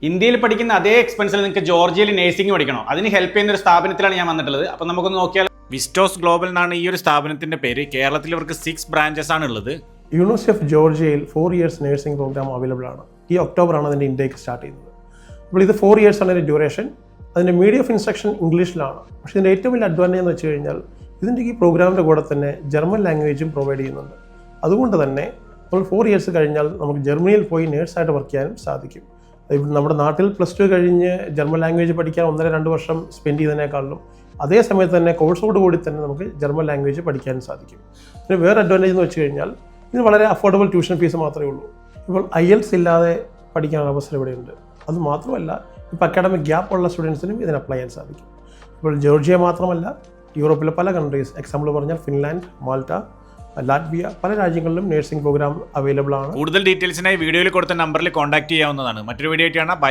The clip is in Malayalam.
ഇന്ത്യയിൽ പഠിക്കുന്ന അതേ എക്സ്പെൻസിൽ നിങ്ങൾക്ക് ജോർജിയയിൽ നേഴ്സിംഗ് പഠിക്കണോ? അതിന് ഹെൽപ്പ് ചെയ്യുന്ന ഒരു സ്ഥാപനത്തിലാണ് ഞാൻ വന്നിട്ടുള്ളത്. അപ്പോൾ നമുക്കൊന്ന് നോക്കിയാൽ വിസ്റ്റോസ് ഗ്ലോബൽ എന്നാണ് ഈ ഒരു സ്ഥാപനത്തിന്റെ പേര്. കേരളത്തിൽ ഇവർക്ക് 6 ബ്രാഞ്ചസ് ആണ് ഉള്ളത്. യൂണിവേഴ്സിറ്റി ഓഫ് ജോർജിയയിൽ 4 ഇയേഴ്സ് നഴ്സിംഗ് പ്രോഗ്രാം അവൈലബിൾ ആണ്. ഈ ഒക്ടോബറാണ് അതിൻ്റെ ഇൻടേക്ക് സ്റ്റാർട്ട് ചെയ്യുന്നത്. അപ്പോൾ ഇത് 4 ഇയേഴ്സ് ആണ് അതിൻ്റെ ഡ്യൂറേഷൻ. അതിൻ്റെ മീഡിയം ഓഫ് ഇൻസ്ട്രക്ഷൻ ഇംഗ്ലീഷിലാണ്. പക്ഷേ ഇതിൻ്റെ ഏറ്റവും വലിയ അഡ്വാൻറ്റേജ് എന്ന് വെച്ച് കഴിഞ്ഞാൽ ഇതിൻ്റെ ഈ പ്രോഗ്രാമിൻ്റെ കൂടെ തന്നെ ജർമ്മൻ ലാംഗ്വേജും പ്രൊവൈഡ് ചെയ്യുന്നുണ്ട്. അതുകൊണ്ട് തന്നെ നമ്മൾ 4 ഇയേഴ്സ് കഴിഞ്ഞാൽ നമുക്ക് ജർമ്മനിയിൽ പോയി നേഴ്സായിട്ട് വർക്ക് ചെയ്യാനും സാധിക്കും. നമ്മുടെ നാട്ടിൽ +2 കഴിഞ്ഞ് ജർമ്മൻ ലാംഗ്വേജ് പഠിക്കാൻ 1.5-2 വർഷം സ്പെൻഡ് ചെയ്യുന്നതിനേക്കാളും അതേ സമയത്ത് തന്നെ കോഴ്സോട് കൂടി തന്നെ നമുക്ക് ജർമ്മൻ ലാംഗ്വേജ് പഠിക്കാനും സാധിക്കും. പിന്നെ വേറെ അഡ്വാൻറ്റേജ് എന്ന് വെച്ച് കഴിഞ്ഞാൽ ഇതിന് വളരെ അഫോർഡബിൾ ട്യൂഷൻ ഫീസ് മാത്രമേ ഉള്ളൂ. ഇപ്പോൾ IELTS ഇല്ലാതെ പഠിക്കാനുള്ള അവസരം ഇവിടെയുണ്ട്. അത് മാത്രമല്ല ഇപ്പോൾ അക്കാഡമിക് ഗ്യാപ്പ് ഉള്ള സ്റ്റുഡൻസിനും ഇതിന് അപ്ലൈ ചെയ്യാൻ സാധിക്കും. ഇപ്പോൾ ജോർജിയ മാത്രമല്ല, യൂറോപ്പിലെ പല കൺട്രീസ്, എക്സാമ്പിൾ പറഞ്ഞാൽ ഫിൻലാൻഡ്, മാൾട്ട, ലാറ്റ്വിയ, പല രാജ്യങ്ങളിലും നഴ്സിംഗ് പ്രോഗ്രാം അവൈലബിൾ ആണ്. കൂടുതൽ ഡീറ്റെയിൽസിനായി വീഡിയോയിൽ കൊടുത്ത നമ്പറിൽ കോൺടാക്ട് ചെയ്യാവുന്നതാണ്. മറ്റൊരു വീഡിയോ ആയിട്ടാണ്. ബൈ.